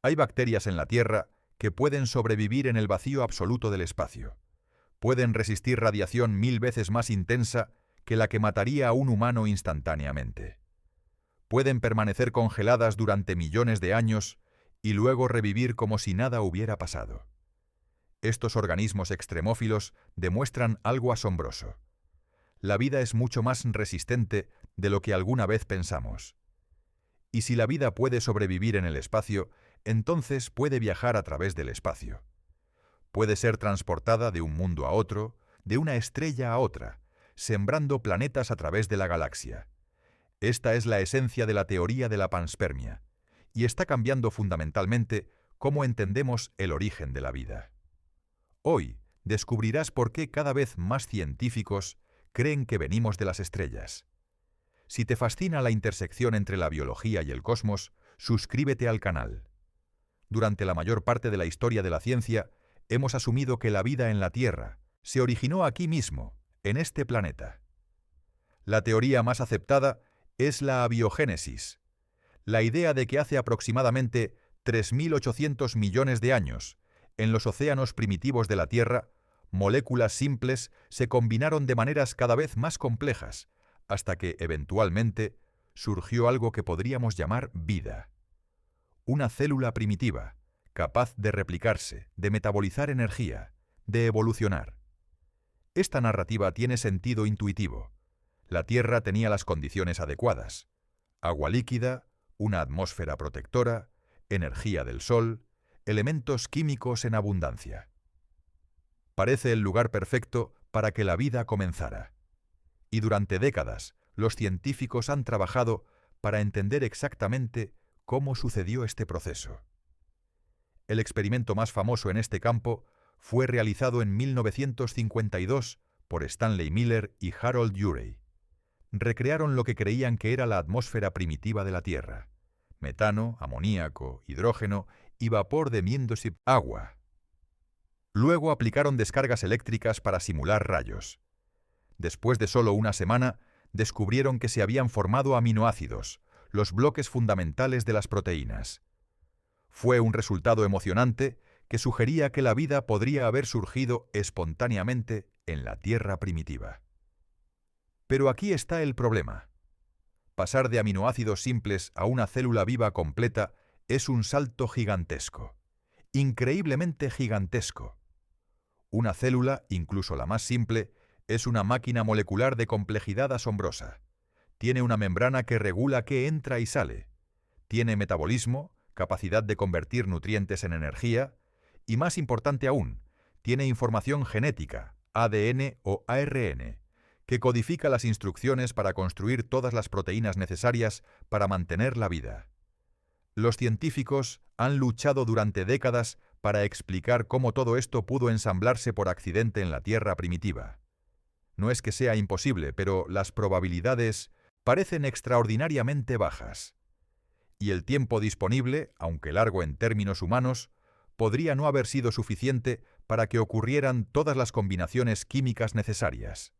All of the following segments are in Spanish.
Hay bacterias en la Tierra que pueden sobrevivir en el vacío absoluto del espacio. Pueden resistir radiación 1000 veces más intensa que la que mataría a un humano instantáneamente. Pueden permanecer congeladas durante millones de años y luego revivir como si nada hubiera pasado. Estos organismos extremófilos demuestran algo asombroso. La vida es mucho más resistente de lo que alguna vez pensamos. Y si la vida puede sobrevivir en el espacio, entonces puede viajar a través del espacio. Puede ser transportada de un mundo a otro, de una estrella a otra, sembrando planetas a través de la galaxia. Esta es la esencia de la teoría de la panspermia, y está cambiando fundamentalmente cómo entendemos el origen de la vida. Hoy descubrirás por qué cada vez más científicos creen que venimos de las estrellas. Si te fascina la intersección entre la biología y el cosmos, suscríbete al canal. Durante la mayor parte de la historia de la ciencia, hemos asumido que la vida en la Tierra se originó aquí mismo, en este planeta. La teoría más aceptada es la abiogénesis, la idea de que hace aproximadamente 3.800 millones de años, en los océanos primitivos de la Tierra, moléculas simples se combinaron de maneras cada vez más complejas, hasta que, eventualmente, surgió algo que podríamos llamar vida. Una célula primitiva, capaz de replicarse, de metabolizar energía, de evolucionar. Esta narrativa tiene sentido intuitivo. La Tierra tenía las condiciones adecuadas: agua líquida, una atmósfera protectora, energía del Sol, elementos químicos en abundancia. Parece el lugar perfecto para que la vida comenzara. Y durante décadas, los científicos han trabajado para entender exactamente cómo sucedió este proceso. El experimento más famoso en este campo fue realizado en 1952 por Stanley Miller y Harold Urey. Recrearon lo que creían que era la atmósfera primitiva de la Tierra: metano, amoníaco, hidrógeno y vapor de miéndose agua. Luego aplicaron descargas eléctricas para simular rayos. Después de solo una semana, descubrieron que se habían formado aminoácidos, los bloques fundamentales de las proteínas. Fue un resultado emocionante que sugería que la vida podría haber surgido espontáneamente en la Tierra primitiva. Pero aquí está el problema. Pasar de aminoácidos simples a una célula viva completa es un salto gigantesco, increíblemente gigantesco. Una célula, incluso la más simple, es una máquina molecular de complejidad asombrosa. Tiene una membrana que regula qué entra y sale. Tiene metabolismo, capacidad de convertir nutrientes en energía, y más importante aún, tiene información genética, ADN o ARN, que codifica las instrucciones para construir todas las proteínas necesarias para mantener la vida. Los científicos han luchado durante décadas para explicar cómo todo esto pudo ensamblarse por accidente en la Tierra primitiva. No es que sea imposible, pero las probabilidades parecen extraordinariamente bajas. Y el tiempo disponible, aunque largo en términos humanos, podría no haber sido suficiente para que ocurrieran todas las combinaciones químicas necesarias.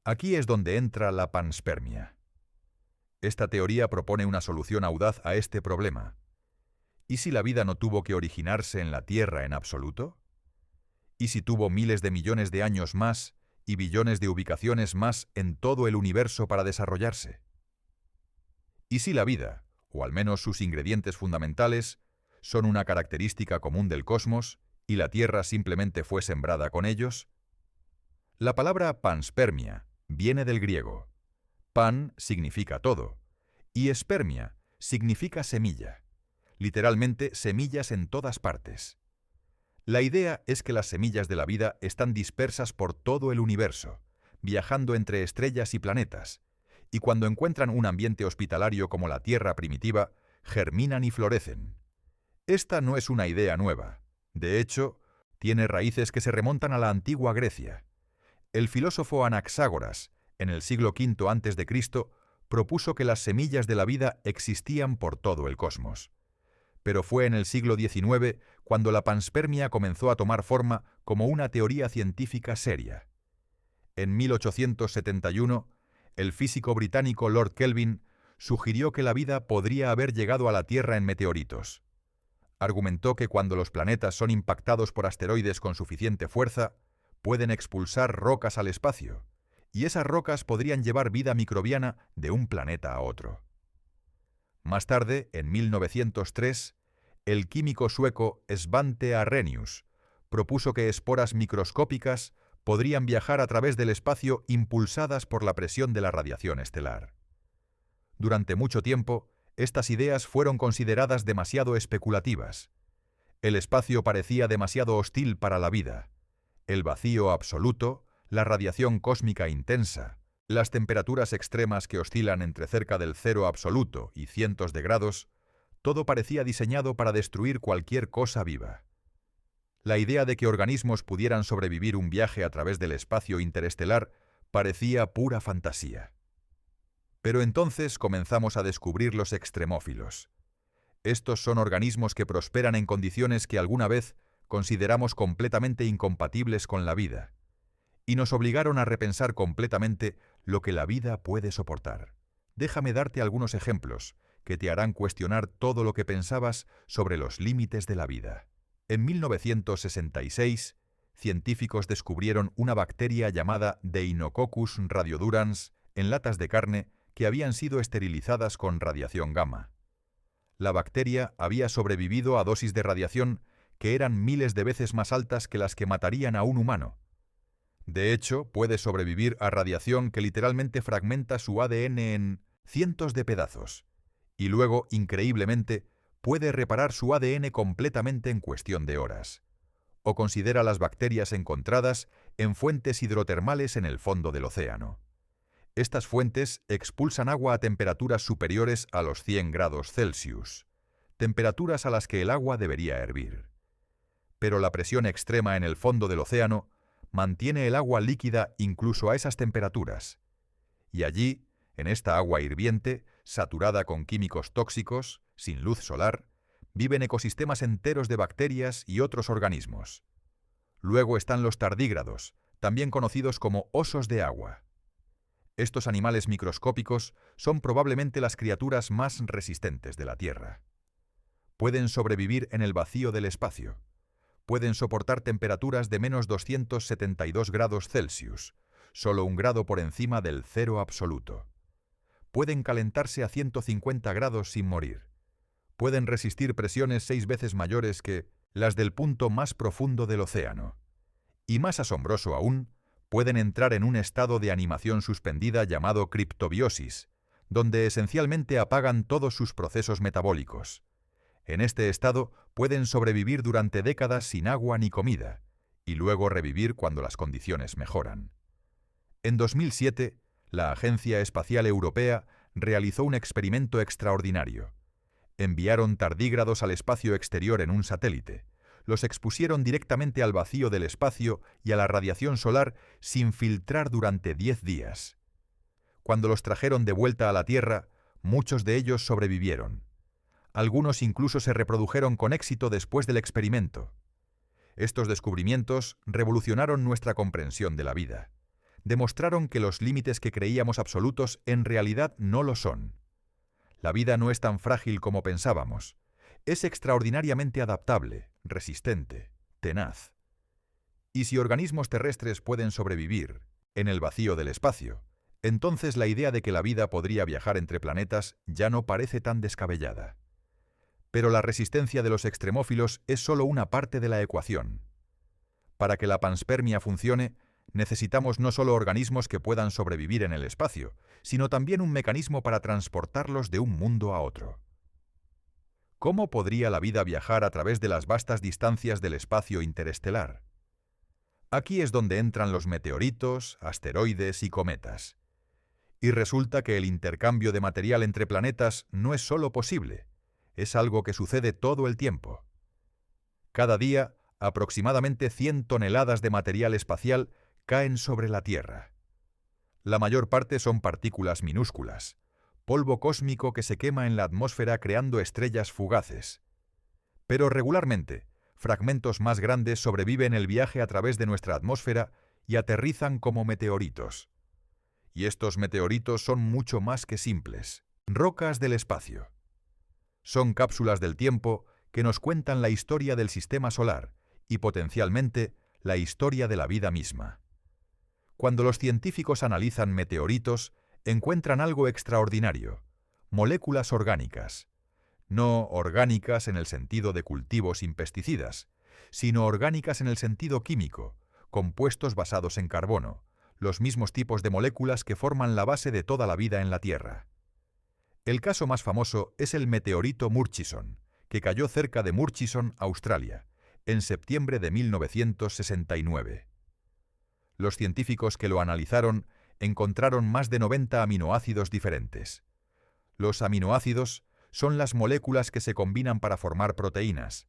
Aquí es donde entra la panspermia. Esta teoría propone una solución audaz a este problema. ¿Y si la vida no tuvo que originarse en la Tierra en absoluto? ¿Y si tuvo miles de millones de años más y billones de ubicaciones más en todo el universo para desarrollarse? ¿Y si la vida, o al menos sus ingredientes fundamentales, son una característica común del cosmos y la Tierra simplemente fue sembrada con ellos? La palabra panspermia viene del griego. Pan significa todo, y espermia significa semilla. Literalmente, semillas en todas partes. La idea es que las semillas de la vida están dispersas por todo el universo, viajando entre estrellas y planetas, y cuando encuentran un ambiente hospitalario como la Tierra primitiva, germinan y florecen. Esta no es una idea nueva. De hecho, tiene raíces que se remontan a la antigua Grecia. El filósofo Anaxágoras, en el siglo V a.C., propuso que las semillas de la vida existían por todo el cosmos. Pero fue en el siglo XIX cuando la panspermia comenzó a tomar forma como una teoría científica seria. En 1871, el físico británico Lord Kelvin sugirió que la vida podría haber llegado a la Tierra en meteoritos. Argumentó que cuando los planetas son impactados por asteroides con suficiente fuerza, pueden expulsar rocas al espacio, y esas rocas podrían llevar vida microbiana de un planeta a otro. Más tarde, en 1903, el químico sueco Svante Arrhenius propuso que esporas microscópicas podrían viajar a través del espacio impulsadas por la presión de la radiación estelar. Durante mucho tiempo, estas ideas fueron consideradas demasiado especulativas. El espacio parecía demasiado hostil para la vida. El vacío absoluto, la radiación cósmica intensa, las temperaturas extremas que oscilan entre cerca del cero absoluto y cientos de grados, todo parecía diseñado para destruir cualquier cosa viva. La idea de que organismos pudieran sobrevivir un viaje a través del espacio interestelar parecía pura fantasía. Pero entonces comenzamos a descubrir los extremófilos. Estos son organismos que prosperan en condiciones que alguna vez consideramos completamente incompatibles con la vida, y nos obligaron a repensar completamente lo que la vida puede soportar. Déjame darte algunos ejemplos que te harán cuestionar todo lo que pensabas sobre los límites de la vida. En 1966, científicos descubrieron una bacteria llamada Deinococcus radiodurans en latas de carne que habían sido esterilizadas con radiación gamma. La bacteria había sobrevivido a dosis de radiación que eran miles de veces más altas que las que matarían a un humano. De hecho, puede sobrevivir a radiación que literalmente fragmenta su ADN en cientos de pedazos, y luego, increíblemente, puede reparar su ADN completamente en cuestión de horas. O considera las bacterias encontradas en fuentes hidrotermales en el fondo del océano. Estas fuentes expulsan agua a temperaturas superiores a los 100 grados Celsius, temperaturas a las que el agua debería hervir. Pero la presión extrema en el fondo del océano mantiene el agua líquida incluso a esas temperaturas. Y allí, en esta agua hirviente, saturada con químicos tóxicos, sin luz solar, viven ecosistemas enteros de bacterias y otros organismos. Luego están los tardígrados, también conocidos como osos de agua. Estos animales microscópicos son probablemente las criaturas más resistentes de la Tierra. Pueden sobrevivir en el vacío del espacio. Pueden soportar temperaturas de menos 272 grados Celsius, solo un grado por encima del cero absoluto. Pueden calentarse a 150 grados sin morir. Pueden resistir presiones 6 veces mayores que las del punto más profundo del océano. Y más asombroso aún, pueden entrar en un estado de animación suspendida llamado criptobiosis, donde esencialmente apagan todos sus procesos metabólicos. En este estado pueden sobrevivir durante décadas sin agua ni comida, y luego revivir cuando las condiciones mejoran. En 2007, la Agencia Espacial Europea realizó un experimento extraordinario. Enviaron tardígrados al espacio exterior en un satélite. Los expusieron directamente al vacío del espacio y a la radiación solar sin filtrar durante 10 días. Cuando los trajeron de vuelta a la Tierra, muchos de ellos sobrevivieron. Algunos incluso se reprodujeron con éxito después del experimento. Estos descubrimientos revolucionaron nuestra comprensión de la vida. Demostraron que los límites que creíamos absolutos en realidad no lo son. La vida no es tan frágil como pensábamos. Es extraordinariamente adaptable, resistente, tenaz. Y si organismos terrestres pueden sobrevivir en el vacío del espacio, entonces la idea de que la vida podría viajar entre planetas ya no parece tan descabellada. Pero la resistencia de los extremófilos es solo una parte de la ecuación. Para que la panspermia funcione, necesitamos no solo organismos que puedan sobrevivir en el espacio, sino también un mecanismo para transportarlos de un mundo a otro. ¿Cómo podría la vida viajar a través de las vastas distancias del espacio interestelar? Aquí es donde entran los meteoritos, asteroides y cometas. Y resulta que el intercambio de material entre planetas no es solo posible, es algo que sucede todo el tiempo. Cada día, aproximadamente 100 toneladas de material espacial caen sobre la Tierra. La mayor parte son partículas minúsculas, polvo cósmico que se quema en la atmósfera creando estrellas fugaces. Pero regularmente, fragmentos más grandes sobreviven el viaje a través de nuestra atmósfera y aterrizan como meteoritos. Y estos meteoritos son mucho más que simples, rocas del espacio. Son cápsulas del tiempo que nos cuentan la historia del sistema solar y potencialmente la historia de la vida misma. Cuando los científicos analizan meteoritos, encuentran algo extraordinario: moléculas orgánicas. No orgánicas en el sentido de cultivos sin pesticidas, sino orgánicas en el sentido químico, compuestos basados en carbono, los mismos tipos de moléculas que forman la base de toda la vida en la Tierra. El caso más famoso es el meteorito Murchison, que cayó cerca de Murchison, Australia, en septiembre de 1969. Los científicos que lo analizaron encontraron más de 90 aminoácidos diferentes. Los aminoácidos son las moléculas que se combinan para formar proteínas,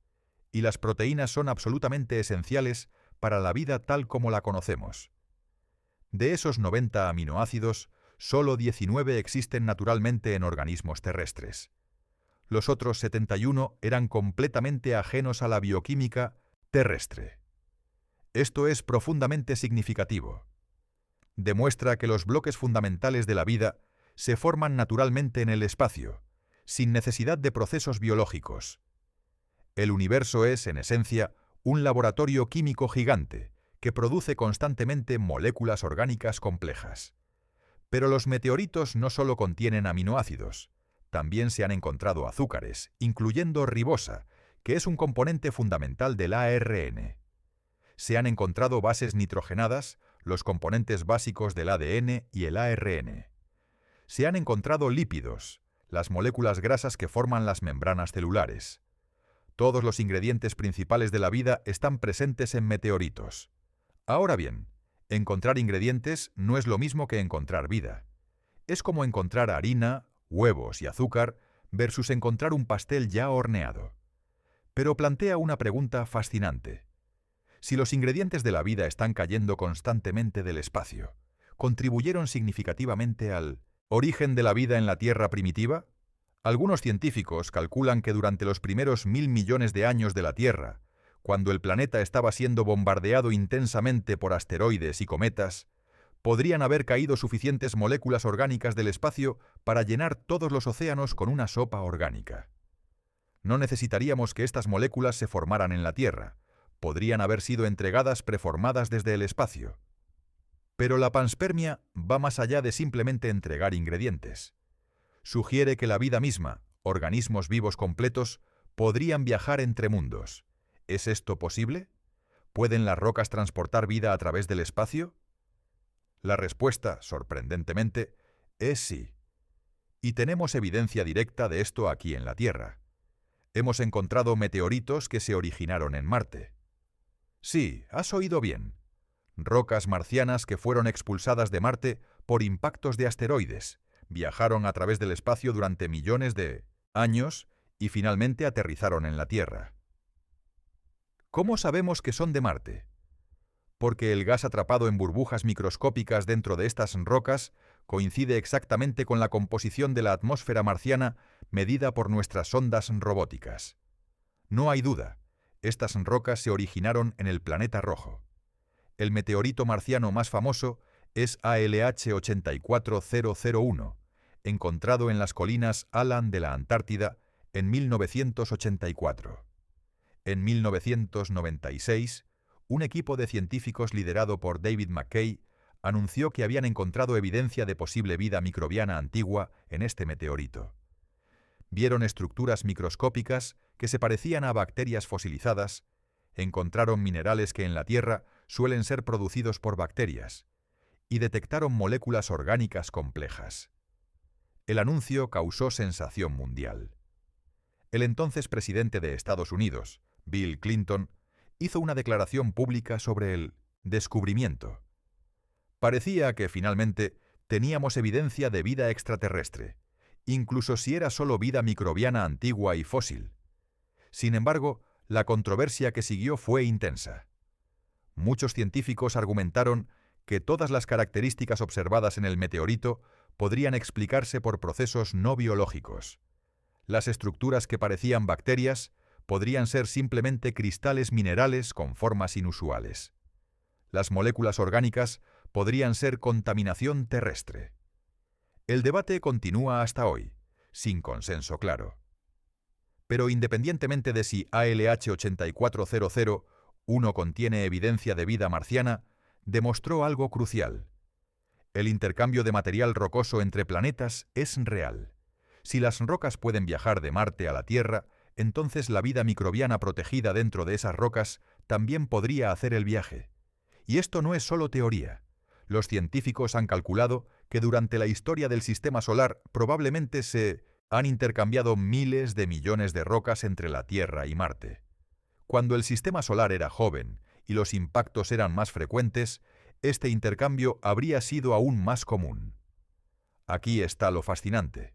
y las proteínas son absolutamente esenciales para la vida tal como la conocemos. De esos 90 aminoácidos, solo 19 existen naturalmente en organismos terrestres. Los otros 71 eran completamente ajenos a la bioquímica terrestre. Esto es profundamente significativo. Demuestra que los bloques fundamentales de la vida se forman naturalmente en el espacio, sin necesidad de procesos biológicos. El universo es, en esencia, un laboratorio químico gigante que produce constantemente moléculas orgánicas complejas. Pero los meteoritos no solo contienen aminoácidos, también se han encontrado azúcares, incluyendo ribosa, que es un componente fundamental del ARN. Se han encontrado bases nitrogenadas, los componentes básicos del ADN y el ARN. Se han encontrado lípidos, las moléculas grasas que forman las membranas celulares. Todos los ingredientes principales de la vida están presentes en meteoritos. Ahora bien, encontrar ingredientes no es lo mismo que encontrar vida. Es como encontrar harina, huevos y azúcar versus encontrar un pastel ya horneado. Pero plantea una pregunta fascinante. Si los ingredientes de la vida están cayendo constantemente del espacio, ¿contribuyeron significativamente al origen de la vida en la Tierra primitiva? Algunos científicos calculan que durante los primeros 1000 millones de años de la Tierra, cuando el planeta estaba siendo bombardeado intensamente por asteroides y cometas, podrían haber caído suficientes moléculas orgánicas del espacio para llenar todos los océanos con una sopa orgánica. No necesitaríamos que estas moléculas se formaran en la Tierra, podrían haber sido entregadas preformadas desde el espacio. Pero la panspermia va más allá de simplemente entregar ingredientes. Sugiere que la vida misma, organismos vivos completos, podrían viajar entre mundos. ¿Es esto posible? ¿Pueden las rocas transportar vida a través del espacio? La respuesta, sorprendentemente, es sí. Y tenemos evidencia directa de esto aquí en la Tierra. Hemos encontrado meteoritos que se originaron en Marte. Sí, has oído bien. Rocas marcianas que fueron expulsadas de Marte por impactos de asteroides, viajaron a través del espacio durante millones de años y finalmente aterrizaron en la Tierra. ¿Cómo sabemos que son de Marte? Porque el gas atrapado en burbujas microscópicas dentro de estas rocas coincide exactamente con la composición de la atmósfera marciana medida por nuestras sondas robóticas. No hay duda, estas rocas se originaron en el planeta rojo. El meteorito marciano más famoso es ALH 84001, encontrado en las colinas Alan de la Antártida en 1984. En 1996, un equipo de científicos liderado por David McKay anunció que habían encontrado evidencia de posible vida microbiana antigua en este meteorito. Vieron estructuras microscópicas que se parecían a bacterias fosilizadas, encontraron minerales que en la Tierra suelen ser producidos por bacterias, y detectaron moléculas orgánicas complejas. El anuncio causó sensación mundial. El entonces presidente de Estados Unidos, Bill Clinton, hizo una declaración pública sobre el descubrimiento. Parecía que finalmente teníamos evidencia de vida extraterrestre, incluso si era solo vida microbiana antigua y fósil. Sin embargo, la controversia que siguió fue intensa. Muchos científicos argumentaron que todas las características observadas en el meteorito podrían explicarse por procesos no biológicos. Las estructuras que parecían bacterias podrían ser simplemente cristales minerales con formas inusuales. Las moléculas orgánicas podrían ser contaminación terrestre. El debate continúa hasta hoy, sin consenso claro. Pero independientemente de si ALH 8400-1 contiene evidencia de vida marciana, demostró algo crucial. El intercambio de material rocoso entre planetas es real. Si las rocas pueden viajar de Marte a la Tierra, entonces la vida microbiana protegida dentro de esas rocas también podría hacer el viaje. Y esto no es solo teoría. Los científicos han calculado que durante la historia del Sistema Solar probablemente se han intercambiado miles de millones de rocas entre la Tierra y Marte. Cuando el Sistema Solar era joven y los impactos eran más frecuentes, este intercambio habría sido aún más común. Aquí está lo fascinante.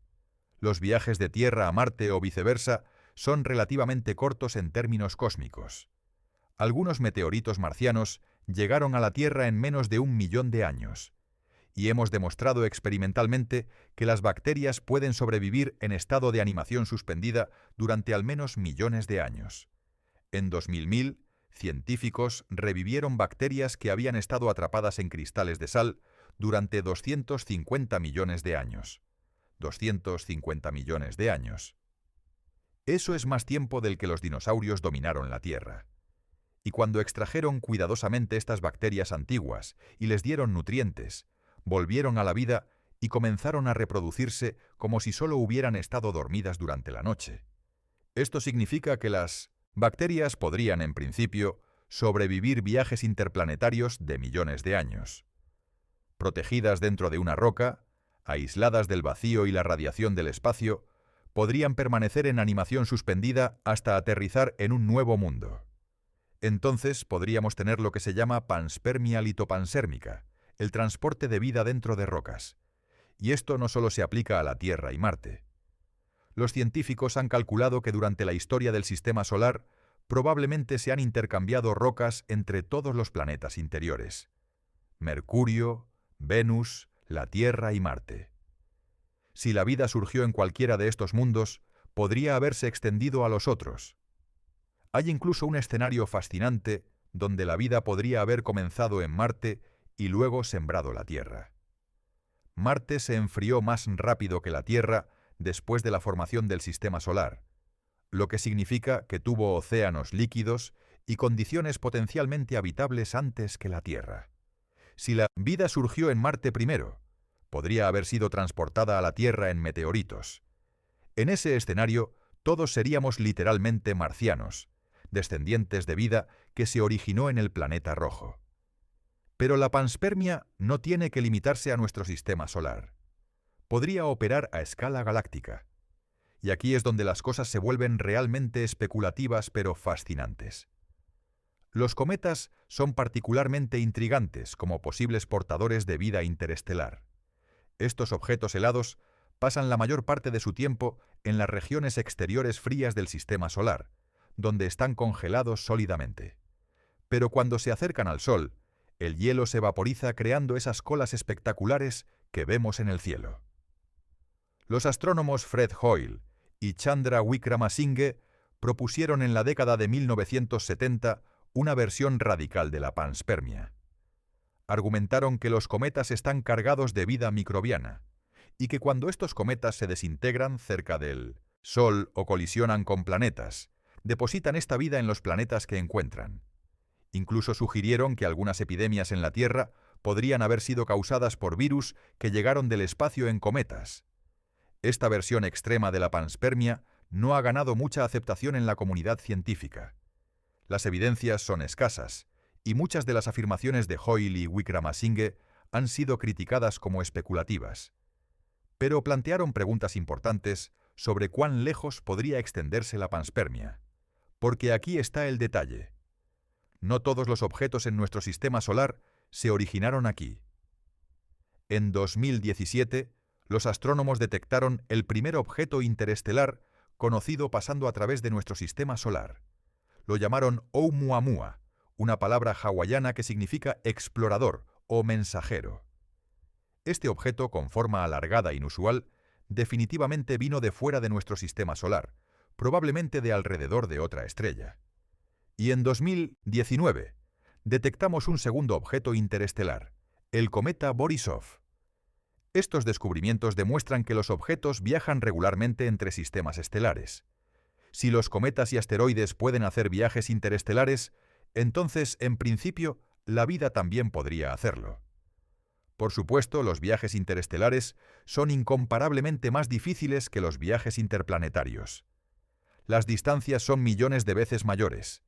Los viajes de Tierra a Marte o viceversa son relativamente cortos en términos cósmicos. Algunos meteoritos marcianos llegaron a la Tierra en menos de 1 millón de años, y hemos demostrado experimentalmente que las bacterias pueden sobrevivir en estado de animación suspendida durante al menos millones de años. En 2000, científicos revivieron bacterias que habían estado atrapadas en cristales de sal durante 250 millones de años. 250 millones de años. Eso es más tiempo del que los dinosaurios dominaron la Tierra. Y cuando extrajeron cuidadosamente estas bacterias antiguas y les dieron nutrientes, volvieron a la vida y comenzaron a reproducirse como si solo hubieran estado dormidas durante la noche. Esto significa que las bacterias podrían, en principio, sobrevivir viajes interplanetarios de millones de años. Protegidas dentro de una roca, aisladas del vacío y la radiación del espacio, podrían permanecer en animación suspendida hasta aterrizar en un nuevo mundo. Entonces podríamos tener lo que se llama panspermia litopansérmica, el transporte de vida dentro de rocas. Y esto no solo se aplica a la Tierra y Marte. Los científicos han calculado que durante la historia del Sistema Solar probablemente se han intercambiado rocas entre todos los planetas interiores: Mercurio, Venus, la Tierra y Marte. Si la vida surgió en cualquiera de estos mundos, podría haberse extendido a los otros. Hay incluso un escenario fascinante donde la vida podría haber comenzado en Marte y luego sembrado la Tierra. Marte se enfrió más rápido que la Tierra después de la formación del Sistema Solar, lo que significa que tuvo océanos líquidos y condiciones potencialmente habitables antes que la Tierra. Si la vida surgió en Marte primero, podría haber sido transportada a la Tierra en meteoritos. En ese escenario, todos seríamos literalmente marcianos, descendientes de vida que se originó en el planeta rojo. Pero la panspermia no tiene que limitarse a nuestro sistema solar. Podría operar a escala galáctica. Y aquí es donde las cosas se vuelven realmente especulativas pero fascinantes. Los cometas son particularmente intrigantes como posibles portadores de vida interestelar. Estos objetos helados pasan la mayor parte de su tiempo en las regiones exteriores frías del sistema solar, donde están congelados sólidamente. Pero cuando se acercan al Sol, el hielo se vaporiza creando esas colas espectaculares que vemos en el cielo. Los astrónomos Fred Hoyle y Chandra Wickramasinghe propusieron en la década de 1970 una versión radical de la panspermia. Argumentaron que los cometas están cargados de vida microbiana y que cuando estos cometas se desintegran cerca del Sol o colisionan con planetas, depositan esta vida en los planetas que encuentran. Incluso sugirieron que algunas epidemias en la Tierra podrían haber sido causadas por virus que llegaron del espacio en cometas. Esta versión extrema de la panspermia no ha ganado mucha aceptación en la comunidad científica. Las evidencias son escasas, y muchas de las afirmaciones de Hoyle y Wickramasinghe han sido criticadas como especulativas. Pero plantearon preguntas importantes sobre cuán lejos podría extenderse la panspermia. Porque aquí está el detalle. No todos los objetos en nuestro sistema solar se originaron aquí. En 2017, los astrónomos detectaron el primer objeto interestelar conocido pasando a través de nuestro sistema solar. Lo llamaron Oumuamua, una palabra hawaiana que significa explorador o mensajero. Este objeto, con forma alargada e inusual, definitivamente vino de fuera de nuestro sistema solar, probablemente de alrededor de otra estrella. Y en 2019, detectamos un segundo objeto interestelar, el cometa Borisov. Estos descubrimientos demuestran que los objetos viajan regularmente entre sistemas estelares. Si los cometas y asteroides pueden hacer viajes interestelares, entonces, en principio, la vida también podría hacerlo. Por supuesto, los viajes interestelares son incomparablemente más difíciles que los viajes interplanetarios. Las distancias son millones de veces mayores.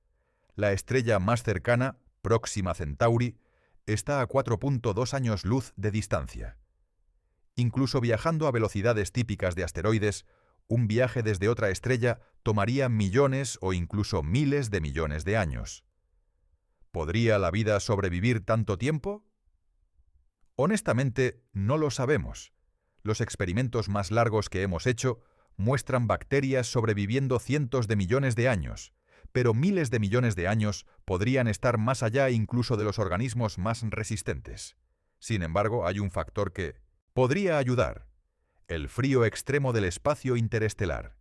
La estrella más cercana, Próxima Centauri, está a 4.2 años luz de distancia. Incluso viajando a velocidades típicas de asteroides, un viaje desde otra estrella tomaría millones o incluso miles de millones de años. ¿Podría la vida sobrevivir tanto tiempo? Honestamente, no lo sabemos. Los experimentos más largos que hemos hecho muestran bacterias sobreviviendo cientos de millones de años, pero miles de millones de años podrían estar más allá incluso de los organismos más resistentes. Sin embargo, hay un factor que podría ayudar: el frío extremo del espacio interestelar.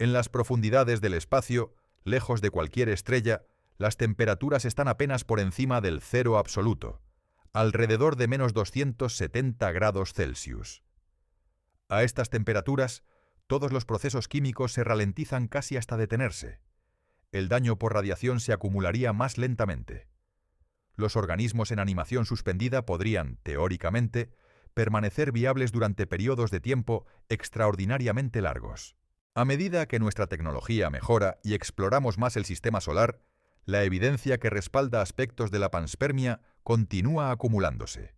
En las profundidades del espacio, lejos de cualquier estrella, las temperaturas están apenas por encima del cero absoluto, alrededor de menos 270 grados Celsius. A estas temperaturas, todos los procesos químicos se ralentizan casi hasta detenerse. El daño por radiación se acumularía más lentamente. Los organismos en animación suspendida podrían, teóricamente, permanecer viables durante periodos de tiempo extraordinariamente largos. A medida que nuestra tecnología mejora y exploramos más el sistema solar, la evidencia que respalda aspectos de la panspermia continúa acumulándose.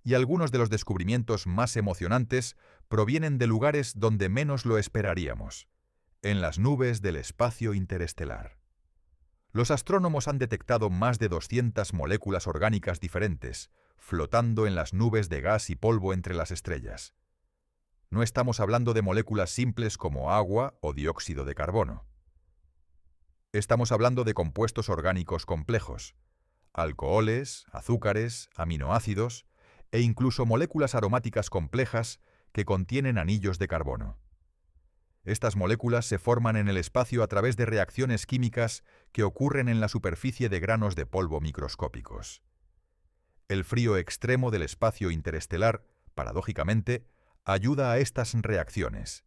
Y algunos de los descubrimientos más emocionantes provienen de lugares donde menos lo esperaríamos: en las nubes del espacio interestelar. Los astrónomos han detectado más de 200 moléculas orgánicas diferentes, flotando en las nubes de gas y polvo entre las estrellas. No estamos hablando de moléculas simples como agua o dióxido de carbono. Estamos hablando de compuestos orgánicos complejos, alcoholes, azúcares, aminoácidos e incluso moléculas aromáticas complejas que contienen anillos de carbono. Estas moléculas se forman en el espacio a través de reacciones químicas que ocurren en la superficie de granos de polvo microscópicos. El frío extremo del espacio interestelar, paradójicamente, ayuda a estas reacciones.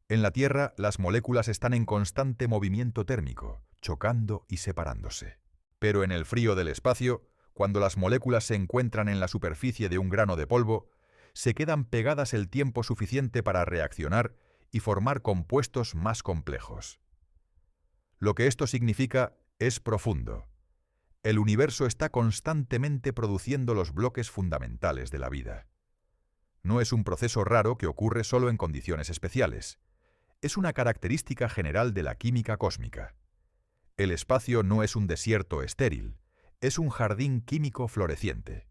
En la Tierra, las moléculas están en constante movimiento térmico, chocando y separándose. Pero en el frío del espacio, cuando las moléculas se encuentran en la superficie de un grano de polvo, se quedan pegadas el tiempo suficiente para reaccionar y formar compuestos más complejos. Lo que esto significa es profundo. El universo está constantemente produciendo los bloques fundamentales de la vida. No es un proceso raro que ocurre solo en condiciones especiales. Es una característica general de la química cósmica. El espacio no es un desierto estéril, es un jardín químico floreciente.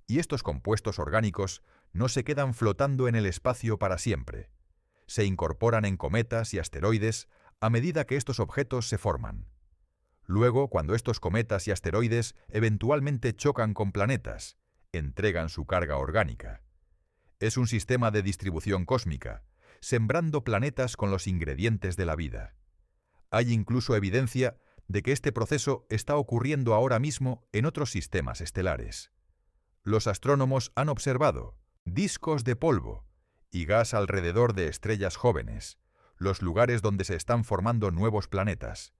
Y estos compuestos orgánicos no se quedan flotando en el espacio para siempre. Se incorporan en cometas y asteroides a medida que estos objetos se forman. Luego, cuando estos cometas y asteroides eventualmente chocan con planetas, entregan su carga orgánica. Es un sistema de distribución cósmica, sembrando planetas con los ingredientes de la vida. Hay incluso evidencia de que este proceso está ocurriendo ahora mismo en otros sistemas estelares. Los astrónomos han observado discos de polvo y gas alrededor de estrellas jóvenes, los lugares donde se están formando nuevos planetas.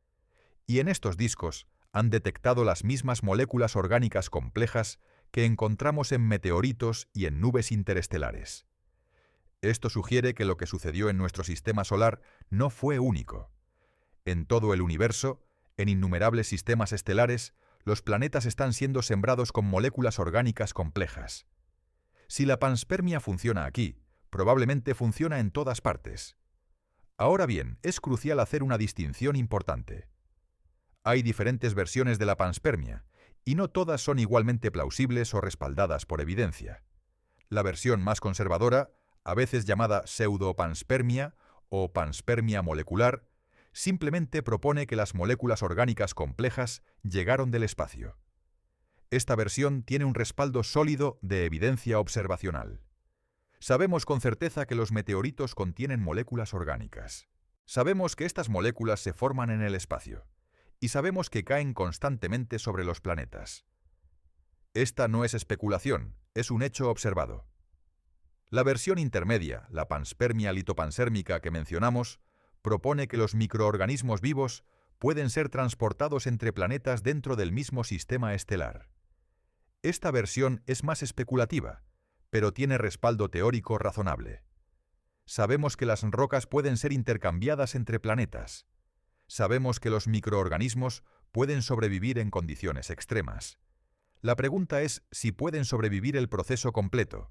Y en estos discos han detectado las mismas moléculas orgánicas complejas que encontramos en meteoritos y en nubes interestelares. Esto sugiere que lo que sucedió en nuestro sistema solar no fue único. En todo el universo, en innumerables sistemas estelares, los planetas están siendo sembrados con moléculas orgánicas complejas. Si la panspermia funciona aquí, probablemente funciona en todas partes. Ahora bien, es crucial hacer una distinción importante. Hay diferentes versiones de la panspermia, y no todas son igualmente plausibles o respaldadas por evidencia. La versión más conservadora, a veces llamada pseudopanspermia o panspermia molecular, simplemente propone que las moléculas orgánicas complejas llegaron del espacio. Esta versión tiene un respaldo sólido de evidencia observacional. Sabemos con certeza que los meteoritos contienen moléculas orgánicas. Sabemos que estas moléculas se forman en el espacio. Y sabemos que caen constantemente sobre los planetas. Esta no es especulación, es un hecho observado. La versión intermedia, la panspermia litopansérmica que mencionamos, propone que los microorganismos vivos pueden ser transportados entre planetas dentro del mismo sistema estelar. Esta versión es más especulativa, pero tiene respaldo teórico razonable. Sabemos que las rocas pueden ser intercambiadas entre planetas. Sabemos que los microorganismos pueden sobrevivir en condiciones extremas. La pregunta es si pueden sobrevivir el proceso completo.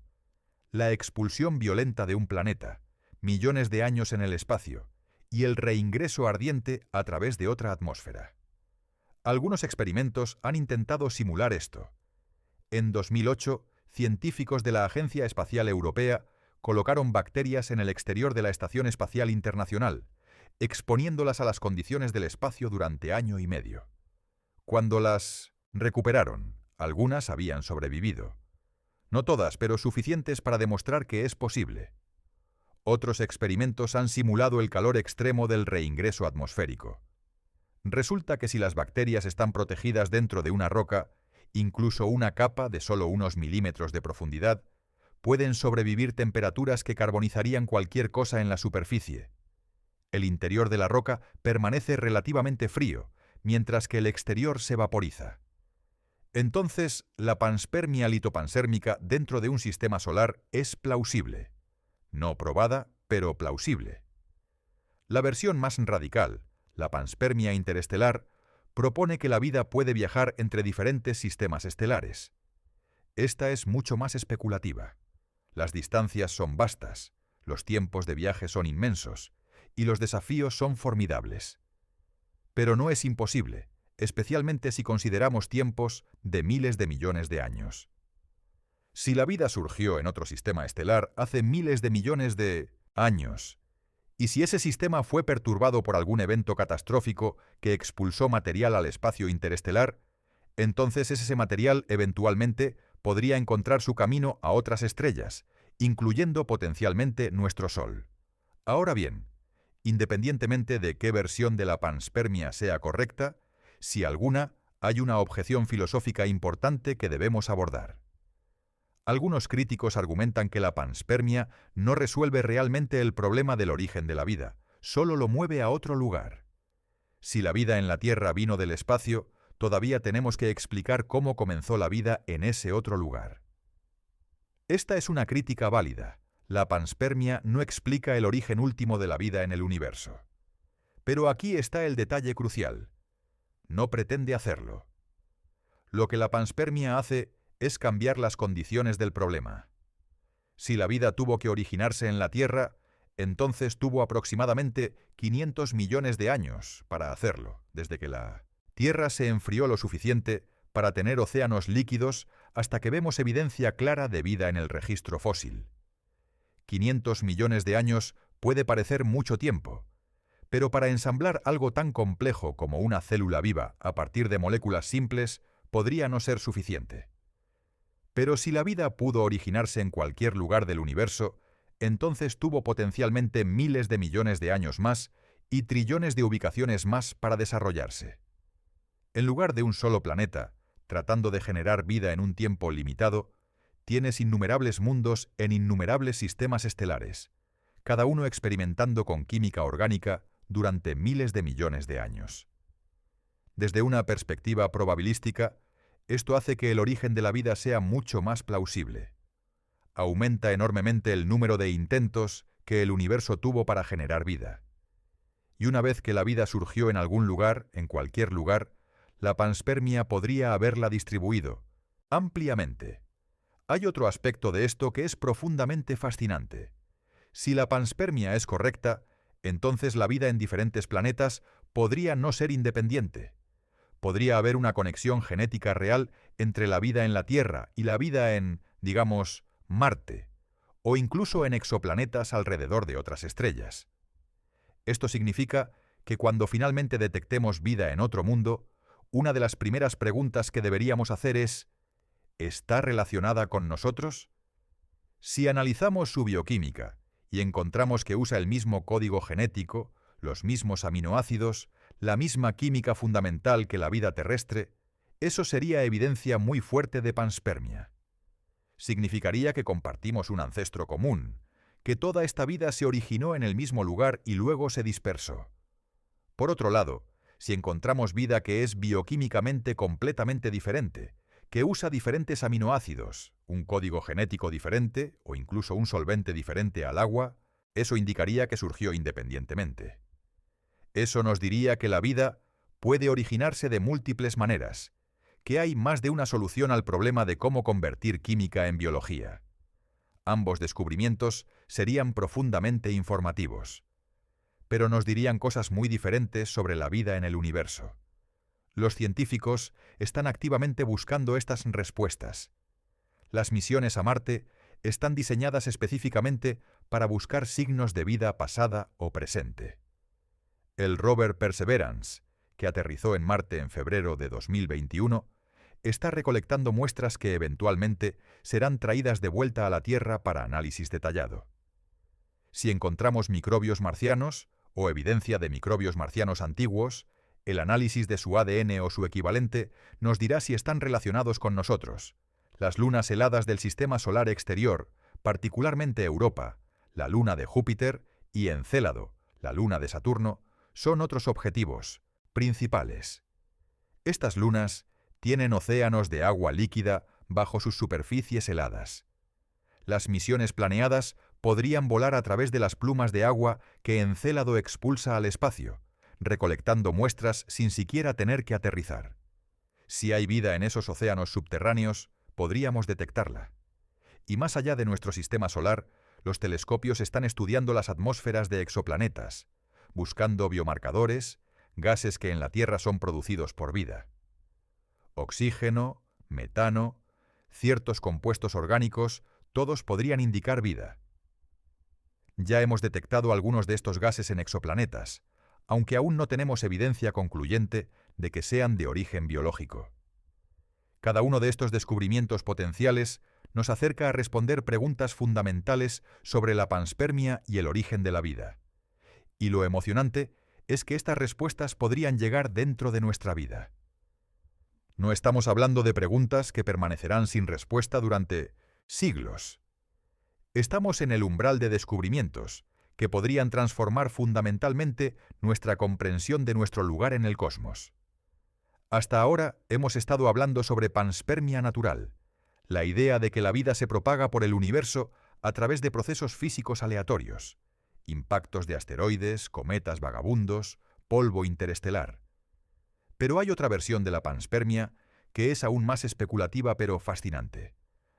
La expulsión violenta de un planeta, millones de años en el espacio, y el reingreso ardiente a través de otra atmósfera. Algunos experimentos han intentado simular esto. En 2008, científicos de la Agencia Espacial Europea colocaron bacterias en el exterior de la Estación Espacial Internacional, exponiéndolas a las condiciones del espacio durante año y medio. Cuando las recuperaron, algunas habían sobrevivido. No todas, pero suficientes para demostrar que es posible. Otros experimentos han simulado el calor extremo del reingreso atmosférico. Resulta que si las bacterias están protegidas dentro de una roca, incluso una capa de solo unos milímetros de profundidad, pueden sobrevivir temperaturas que carbonizarían cualquier cosa en la superficie. El interior de la roca permanece relativamente frío, mientras que el exterior se vaporiza. Entonces, la panspermia litopansérmica dentro de un sistema solar es plausible. No probada, pero plausible. La versión más radical, la panspermia interestelar, propone que la vida puede viajar entre diferentes sistemas estelares. Esta es mucho más especulativa. Las distancias son vastas, los tiempos de viaje son inmensos, y los desafíos son formidables. Pero no es imposible, especialmente si consideramos tiempos de miles de millones de años. Si la vida surgió en otro sistema estelar hace miles de millones de años, y si ese sistema fue perturbado por algún evento catastrófico que expulsó material al espacio interestelar, entonces ese material eventualmente podría encontrar su camino a otras estrellas, incluyendo potencialmente nuestro Sol. Ahora bien, independientemente de qué versión de la panspermia sea correcta, si alguna, hay una objeción filosófica importante que debemos abordar. Algunos críticos argumentan que la panspermia no resuelve realmente el problema del origen de la vida, solo lo mueve a otro lugar. Si la vida en la Tierra vino del espacio, todavía tenemos que explicar cómo comenzó la vida en ese otro lugar. Esta es una crítica válida. La panspermia no explica el origen último de la vida en el universo. Pero aquí está el detalle crucial. No pretende hacerlo. Lo que la panspermia hace es cambiar las condiciones del problema. Si la vida tuvo que originarse en la Tierra, entonces tuvo aproximadamente 500 millones de años para hacerlo, desde que la Tierra se enfrió lo suficiente para tener océanos líquidos hasta que vemos evidencia clara de vida en el registro fósil. 500 millones de años puede parecer mucho tiempo, pero para ensamblar algo tan complejo como una célula viva a partir de moléculas simples podría no ser suficiente. Pero si la vida pudo originarse en cualquier lugar del universo, entonces tuvo potencialmente miles de millones de años más y trillones de ubicaciones más para desarrollarse. En lugar de un solo planeta, tratando de generar vida en un tiempo limitado, tienes innumerables mundos en innumerables sistemas estelares, cada uno experimentando con química orgánica durante miles de millones de años. Desde una perspectiva probabilística, esto hace que el origen de la vida sea mucho más plausible. Aumenta enormemente el número de intentos que el universo tuvo para generar vida. Y una vez que la vida surgió en algún lugar, en cualquier lugar, la panspermia podría haberla distribuido ampliamente. Hay otro aspecto de esto que es profundamente fascinante. Si la panspermia es correcta, entonces la vida en diferentes planetas podría no ser independiente. Podría haber una conexión genética real entre la vida en la Tierra y la vida en, digamos, Marte, o incluso en exoplanetas alrededor de otras estrellas. Esto significa que cuando finalmente detectemos vida en otro mundo, una de las primeras preguntas que deberíamos hacer es: ¿está relacionada con nosotros? Si analizamos su bioquímica y encontramos que usa el mismo código genético, los mismos aminoácidos, la misma química fundamental que la vida terrestre, eso sería evidencia muy fuerte de panspermia. Significaría que compartimos un ancestro común, que toda esta vida se originó en el mismo lugar y luego se dispersó. Por otro lado, si encontramos vida que es bioquímicamente completamente diferente, que usa diferentes aminoácidos, un código genético diferente o incluso un solvente diferente al agua, eso indicaría que surgió independientemente. Eso nos diría que la vida puede originarse de múltiples maneras, que hay más de una solución al problema de cómo convertir química en biología. Ambos descubrimientos serían profundamente informativos, pero nos dirían cosas muy diferentes sobre la vida en el universo. Los científicos están activamente buscando estas respuestas. Las misiones a Marte están diseñadas específicamente para buscar signos de vida pasada o presente. El rover Perseverance, que aterrizó en Marte en febrero de 2021, está recolectando muestras que eventualmente serán traídas de vuelta a la Tierra para análisis detallado. Si encontramos microbios marcianos o evidencia de microbios marcianos antiguos, el análisis de su ADN o su equivalente nos dirá si están relacionados con nosotros. Las lunas heladas del sistema solar exterior, particularmente Europa, la luna de Júpiter y Encélado, la luna de Saturno, son otros objetivos principales. Estas lunas tienen océanos de agua líquida bajo sus superficies heladas. Las misiones planeadas podrían volar a través de las plumas de agua que Encélado expulsa al espacio, recolectando muestras sin siquiera tener que aterrizar. Si hay vida en esos océanos subterráneos, podríamos detectarla. Y más allá de nuestro sistema solar, los telescopios están estudiando las atmósferas de exoplanetas, buscando biomarcadores, gases que en la Tierra son producidos por vida. Oxígeno, metano, ciertos compuestos orgánicos, todos podrían indicar vida. Ya hemos detectado algunos de estos gases en exoplanetas, aunque aún no tenemos evidencia concluyente de que sean de origen biológico. Cada uno de estos descubrimientos potenciales nos acerca a responder preguntas fundamentales sobre la panspermia y el origen de la vida. Y lo emocionante es que estas respuestas podrían llegar dentro de nuestra vida. No estamos hablando de preguntas que permanecerán sin respuesta durante siglos. Estamos en el umbral de descubrimientos que podrían transformar fundamentalmente nuestra comprensión de nuestro lugar en el cosmos. Hasta ahora hemos estado hablando sobre panspermia natural, la idea de que la vida se propaga por el universo a través de procesos físicos aleatorios, impactos de asteroides, cometas vagabundos, polvo interestelar. Pero hay otra versión de la panspermia que es aún más especulativa pero fascinante: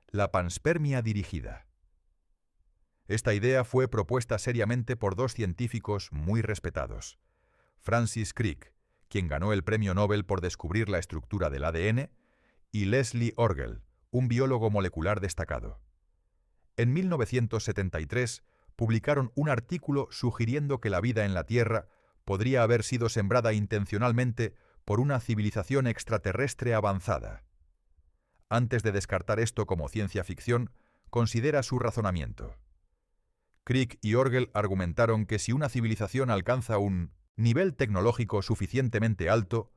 la panspermia dirigida. Esta idea fue propuesta seriamente por dos científicos muy respetados: Francis Crick, quien ganó el Premio Nobel por descubrir la estructura del ADN, y Leslie Orgel, un biólogo molecular destacado. En 1973 publicaron un artículo sugiriendo que la vida en la Tierra podría haber sido sembrada intencionalmente por una civilización extraterrestre avanzada. Antes de descartar esto como ciencia ficción, considera su razonamiento. Crick y Orgel argumentaron que si una civilización alcanza un nivel tecnológico suficientemente alto,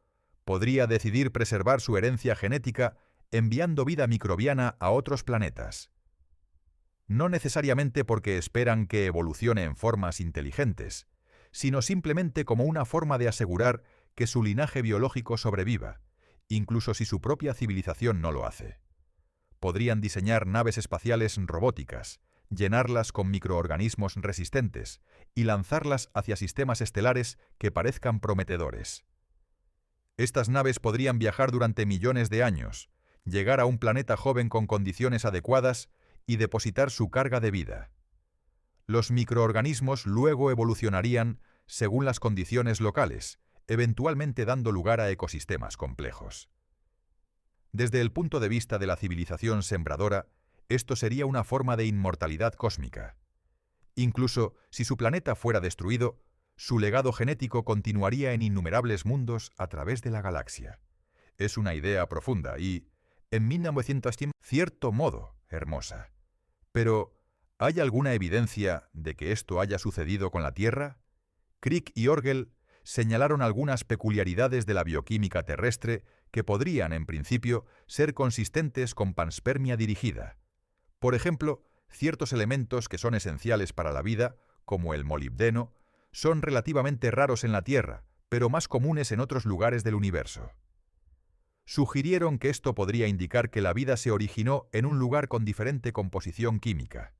podría decidir preservar su herencia genética enviando vida microbiana a otros planetas. No necesariamente porque esperan que evolucione en formas inteligentes, sino simplemente como una forma de asegurar que su linaje biológico sobreviva, incluso si su propia civilización no lo hace. Podrían diseñar naves espaciales robóticas, llenarlas con microorganismos resistentes y lanzarlas hacia sistemas estelares que parezcan prometedores. Estas naves podrían viajar durante millones de años, llegar a un planeta joven con condiciones adecuadas y depositar su carga de vida. Los microorganismos luego evolucionarían según las condiciones locales, eventualmente dando lugar a ecosistemas complejos. Desde el punto de vista de la civilización sembradora, esto sería una forma de inmortalidad cósmica. Incluso si su planeta fuera destruido, su legado genético continuaría en innumerables mundos a través de la galaxia. Es una idea profunda y, en 1900, cierto modo, hermosa. Pero, ¿hay alguna evidencia de que esto haya sucedido con la Tierra? Crick y Orgel señalaron algunas peculiaridades de la bioquímica terrestre que podrían, en principio, ser consistentes con panspermia dirigida. Por ejemplo, ciertos elementos que son esenciales para la vida, como el molibdeno, son relativamente raros en la Tierra, pero más comunes en otros lugares del universo. Sugirieron que esto podría indicar que la vida se originó en un lugar con diferente composición química.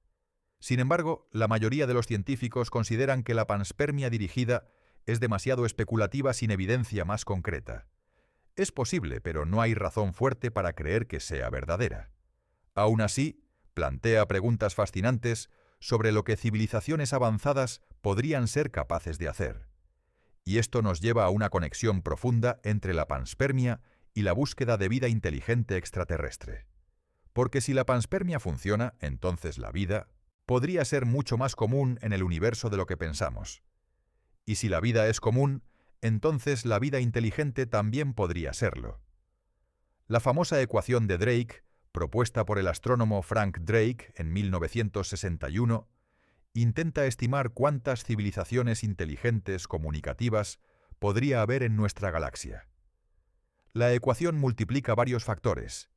Sin embargo, la mayoría de los científicos consideran que la panspermia dirigida es demasiado especulativa sin evidencia más concreta. Es posible, pero no hay razón fuerte para creer que sea verdadera. Aún así, plantea preguntas fascinantes sobre lo que civilizaciones avanzadas podrían ser capaces de hacer. Y esto nos lleva a una conexión profunda entre la panspermia y la búsqueda de vida inteligente extraterrestre. Porque si la panspermia funciona, entonces la vida podría ser mucho más común en el universo de lo que pensamos. Y si la vida es común, entonces la vida inteligente también podría serlo. La famosa ecuación de Drake, propuesta por el astrónomo Frank Drake en 1961, intenta estimar cuántas civilizaciones inteligentes comunicativas podría haber en nuestra galaxia. La ecuación multiplica varios factores: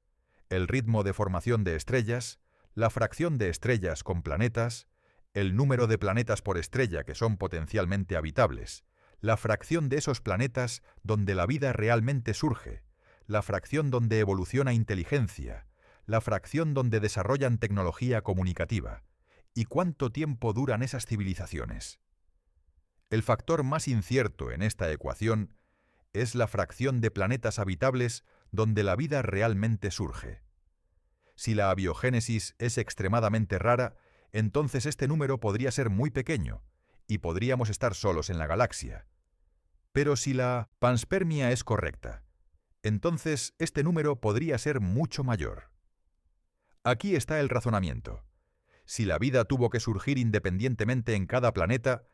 el ritmo de formación de estrellas, la fracción de estrellas con planetas, el número de planetas por estrella que son potencialmente habitables, la fracción de esos planetas donde la vida realmente surge, la fracción donde evoluciona inteligencia, la fracción donde desarrollan tecnología comunicativa, y cuánto tiempo duran esas civilizaciones. El factor más incierto en esta ecuación es la fracción de planetas habitables donde la vida realmente surge. Si la abiogénesis es extremadamente rara, entonces este número podría ser muy pequeño y podríamos estar solos en la galaxia. Pero si la panspermia es correcta, entonces este número podría ser mucho mayor. Aquí está el razonamiento. Si la vida tuvo que surgir independientemente en cada planeta,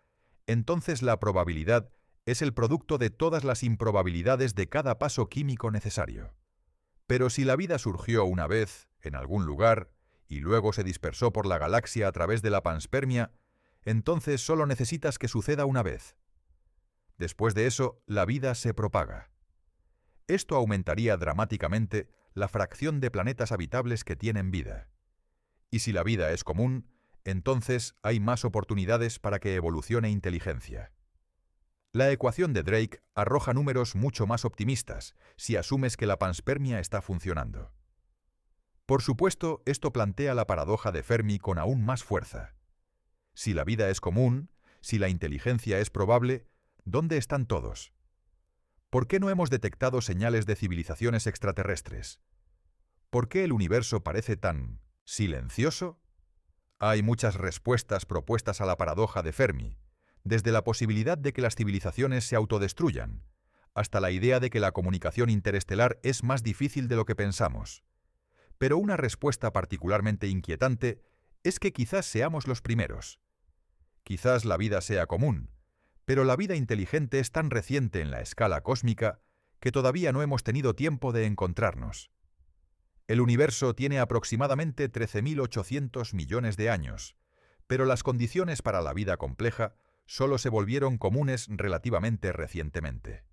entonces la probabilidad es el producto de todas las improbabilidades de cada paso químico necesario. Pero si la vida surgió una vez, en algún lugar, y luego se dispersó por la galaxia a través de la panspermia, entonces solo necesitas que suceda una vez. Después de eso, la vida se propaga. Esto aumentaría dramáticamente la fracción de planetas habitables que tienen vida. Y si la vida es común, entonces hay más oportunidades para que evolucione inteligencia. La ecuación de Drake arroja números mucho más optimistas si asumes que la panspermia está funcionando. Por supuesto, esto plantea la paradoja de Fermi con aún más fuerza. Si la vida es común, si la inteligencia es probable, ¿dónde están todos? ¿Por qué no hemos detectado señales de civilizaciones extraterrestres? ¿Por qué el universo parece tan silencioso? Hay muchas respuestas propuestas a la paradoja de Fermi, desde la posibilidad de que las civilizaciones se autodestruyan, hasta la idea de que la comunicación interestelar es más difícil de lo que pensamos. Pero una respuesta particularmente inquietante es que quizás seamos los primeros. Quizás la vida sea común, pero la vida inteligente es tan reciente en la escala cósmica que todavía no hemos tenido tiempo de encontrarnos. El universo tiene aproximadamente 13.800 millones de años, pero las condiciones para la vida compleja solo se volvieron comunes relativamente recientemente.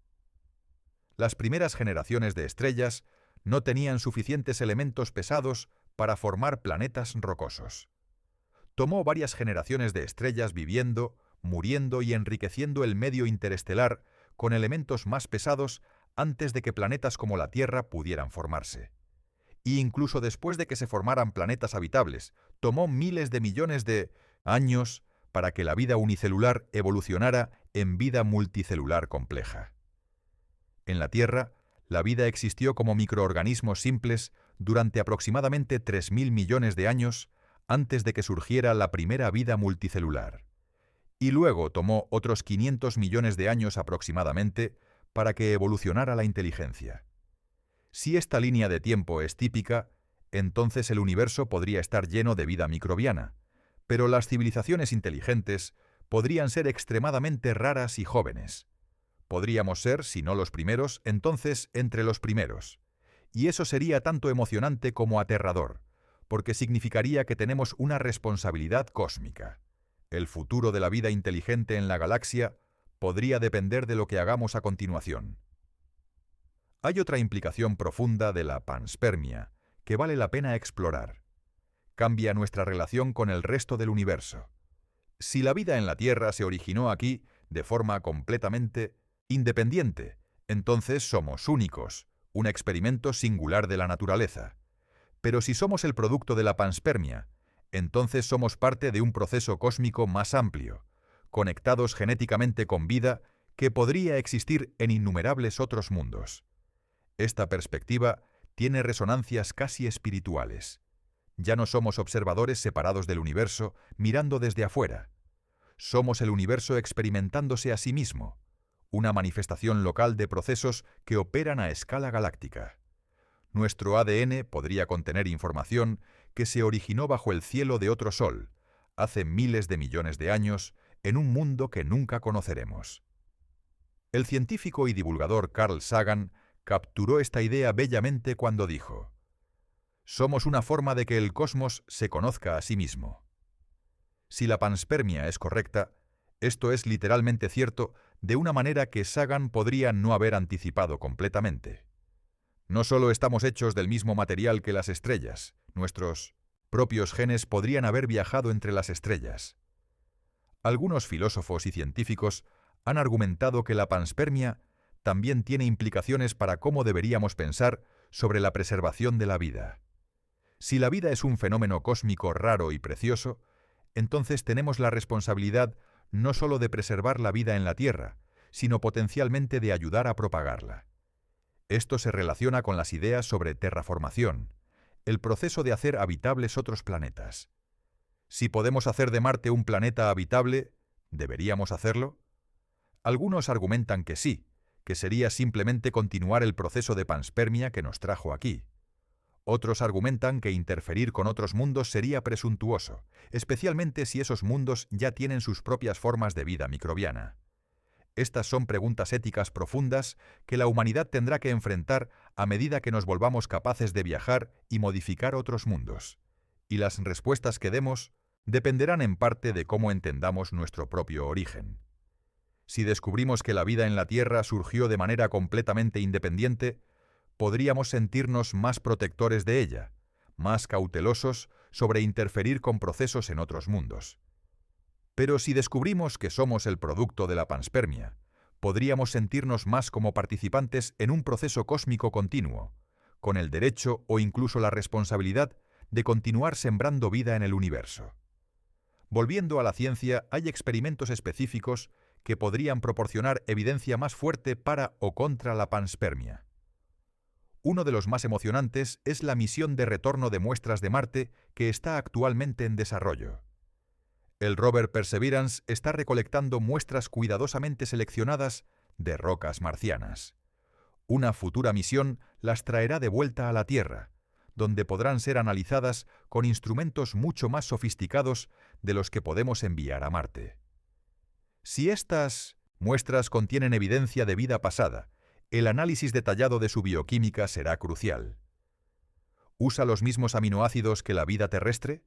Las primeras generaciones de estrellas no tenían suficientes elementos pesados para formar planetas rocosos. Tomó varias generaciones de estrellas viviendo, muriendo y enriqueciendo el medio interestelar con elementos más pesados antes de que planetas como la Tierra pudieran formarse. Y incluso después de que se formaran planetas habitables, tomó miles de millones de años para que la vida unicelular evolucionara en vida multicelular compleja. En la Tierra, la vida existió como microorganismos simples durante aproximadamente 3.000 millones de años antes de que surgiera la primera vida multicelular. Y luego tomó otros 500 millones de años aproximadamente para que evolucionara la inteligencia. Si esta línea de tiempo es típica, entonces el universo podría estar lleno de vida microbiana, pero las civilizaciones inteligentes podrían ser extremadamente raras y jóvenes. Podríamos ser, si no los primeros, entonces entre los primeros. Y eso sería tanto emocionante como aterrador, porque significaría que tenemos una responsabilidad cósmica. El futuro de la vida inteligente en la galaxia podría depender de lo que hagamos a continuación. Hay otra implicación profunda de la panspermia que vale la pena explorar. cambia nuestra relación con el resto del universo. Si la vida en la Tierra se originó aquí de forma completamente independiente, entonces somos únicos, un experimento singular de la naturaleza. Pero si somos el producto de la panspermia, entonces somos parte de un proceso cósmico más amplio, conectados genéticamente con vida que podría existir en innumerables otros mundos. Esta perspectiva tiene resonancias casi espirituales. Ya no somos observadores separados del universo, mirando desde afuera. Somos el universo experimentándose a sí mismo, una manifestación local de procesos que operan a escala galáctica. Nuestro ADN podría contener información que se originó bajo el cielo de otro sol, hace miles de millones de años, en un mundo que nunca conoceremos. El científico y divulgador Carl Sagan capturó esta idea bellamente cuando dijo: «Somos una forma de que el cosmos se conozca a sí mismo». Si la panspermia es correcta, esto es literalmente cierto de una manera que Sagan podría no haber anticipado completamente. No solo estamos hechos del mismo material que las estrellas, nuestros propios genes podrían haber viajado entre las estrellas. Algunos filósofos y científicos han argumentado que la panspermia también tiene implicaciones para cómo deberíamos pensar sobre la preservación de la vida. Si la vida es un fenómeno cósmico raro y precioso, entonces tenemos la responsabilidad no solo de preservar la vida en la Tierra, sino potencialmente de ayudar a propagarla. Esto se relaciona con las ideas sobre terraformación, el proceso de hacer habitables otros planetas. Si podemos hacer de Marte un planeta habitable, ¿deberíamos hacerlo? Algunos argumentan que sí, que sería simplemente continuar el proceso de panspermia que nos trajo aquí. Otros argumentan que interferir con otros mundos sería presuntuoso, especialmente si esos mundos ya tienen sus propias formas de vida microbiana. Estas son preguntas éticas profundas que la humanidad tendrá que enfrentar a medida que nos volvamos capaces de viajar y modificar otros mundos. Y las respuestas que demos dependerán en parte de cómo entendamos nuestro propio origen. Si descubrimos que la vida en la Tierra surgió de manera completamente independiente, podríamos sentirnos más protectores de ella, más cautelosos sobre interferir con procesos en otros mundos. Pero si descubrimos que somos el producto de la panspermia, podríamos sentirnos más como participantes en un proceso cósmico continuo, con el derecho o incluso la responsabilidad de continuar sembrando vida en el universo. Volviendo a la ciencia, hay experimentos específicos que podrían proporcionar evidencia más fuerte para o contra la panspermia. Uno de los más emocionantes es la misión de retorno de muestras de Marte que está actualmente en desarrollo. El rover Perseverance está recolectando muestras cuidadosamente seleccionadas de rocas marcianas. Una futura misión las traerá de vuelta a la Tierra, donde podrán ser analizadas con instrumentos mucho más sofisticados de los que podemos enviar a Marte. Si estas muestras contienen evidencia de vida pasada, el análisis detallado de su bioquímica será crucial. ¿Usa los mismos aminoácidos que la vida terrestre?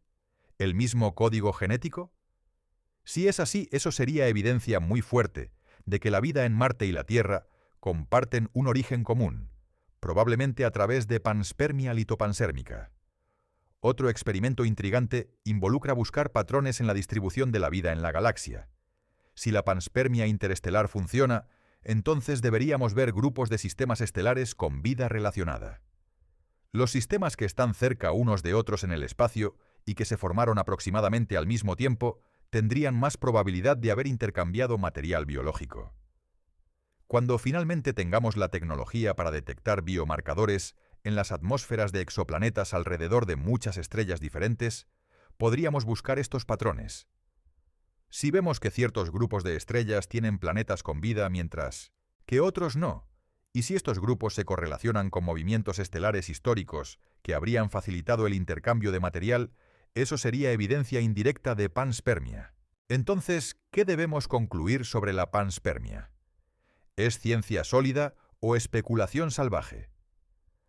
¿El mismo código genético? Si es así, eso sería evidencia muy fuerte de que la vida en Marte y la Tierra comparten un origen común, probablemente a través de panspermia litopansérmica. Otro experimento intrigante involucra buscar patrones en la distribución de la vida en la galaxia. Si la panspermia interestelar funciona, entonces deberíamos ver grupos de sistemas estelares con vida relacionada. Los sistemas que están cerca unos de otros en el espacio y que se formaron aproximadamente al mismo tiempo tendrían más probabilidad de haber intercambiado material biológico. Cuando finalmente tengamos la tecnología para detectar biomarcadores en las atmósferas de exoplanetas alrededor de muchas estrellas diferentes, podríamos buscar estos patrones. Si vemos que ciertos grupos de estrellas tienen planetas con vida mientras que otros no, y si estos grupos se correlacionan con movimientos estelares históricos que habrían facilitado el intercambio de material, eso sería evidencia indirecta de panspermia. Entonces, ¿qué debemos concluir sobre la panspermia? ¿Es ciencia sólida o especulación salvaje?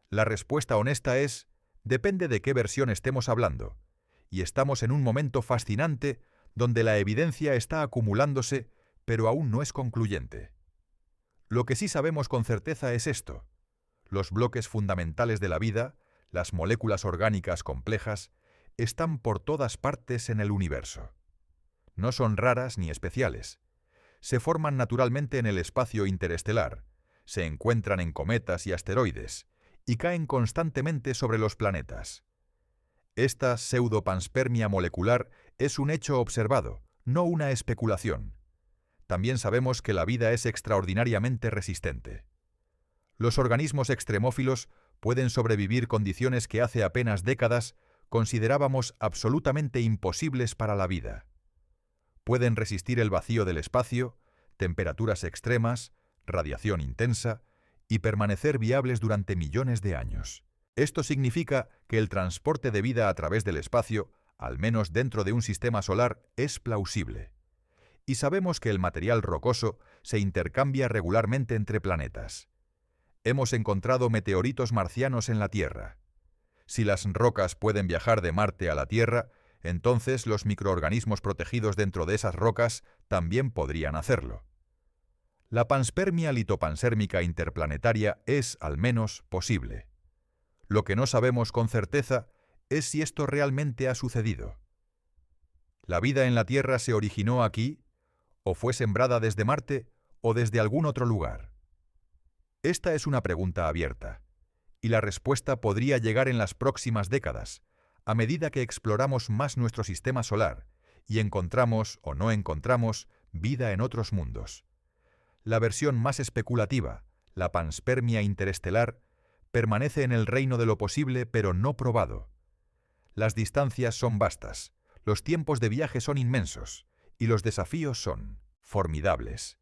La respuesta honesta es, depende de qué versión estemos hablando, y estamos en un momento fascinante donde la evidencia está acumulándose, pero aún no es concluyente. Lo que sí sabemos con certeza es esto: los bloques fundamentales de la vida, las moléculas orgánicas complejas, están por todas partes en el universo. No son raras ni especiales. Se forman naturalmente en el espacio interestelar, se encuentran en cometas y asteroides, y caen constantemente sobre los planetas. Esta pseudopanspermia molecular es un hecho observado, no una especulación. También sabemos que la vida es extraordinariamente resistente. Los organismos extremófilos pueden sobrevivir condiciones que hace apenas décadas considerábamos absolutamente imposibles para la vida. Pueden resistir el vacío del espacio, temperaturas extremas, radiación intensa, y permanecer viables durante millones de años. Esto significa que el transporte de vida a través del espacio, al menos dentro de un sistema solar, es plausible. Y sabemos que el material rocoso se intercambia regularmente entre planetas. Hemos encontrado meteoritos marcianos en la Tierra. Si las rocas pueden viajar de Marte a la Tierra, entonces los microorganismos protegidos dentro de esas rocas también podrían hacerlo. La panspermia litopansérmica interplanetaria es, al menos, posible. Lo que no sabemos con certeza es si esto realmente ha sucedido. ¿La vida en la Tierra se originó aquí, o fue sembrada desde Marte, o desde algún otro lugar? Esta es una pregunta abierta, y la respuesta podría llegar en las próximas décadas, a medida que exploramos más nuestro sistema solar y encontramos o no encontramos vida en otros mundos. La versión más especulativa, la panspermia interestelar, permanece en el reino de lo posible pero no probado. Las distancias son vastas, los tiempos de viaje son inmensos y los desafíos son formidables.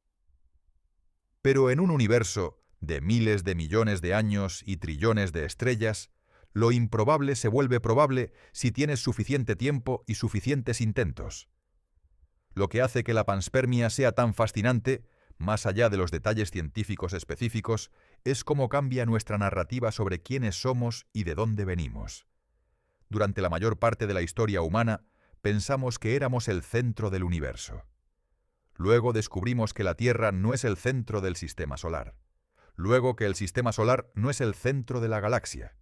Pero en un universo de miles de millones de años y trillones de estrellas, lo improbable se vuelve probable si tienes suficiente tiempo y suficientes intentos. Lo que hace que la panspermia sea tan fascinante, más allá de los detalles científicos específicos, es cómo cambia nuestra narrativa sobre quiénes somos y de dónde venimos. Durante la mayor parte de la historia humana, pensamos que éramos el centro del universo. Luego descubrimos que la Tierra no es el centro del sistema solar. Luego que el sistema solar no es el centro de la galaxia.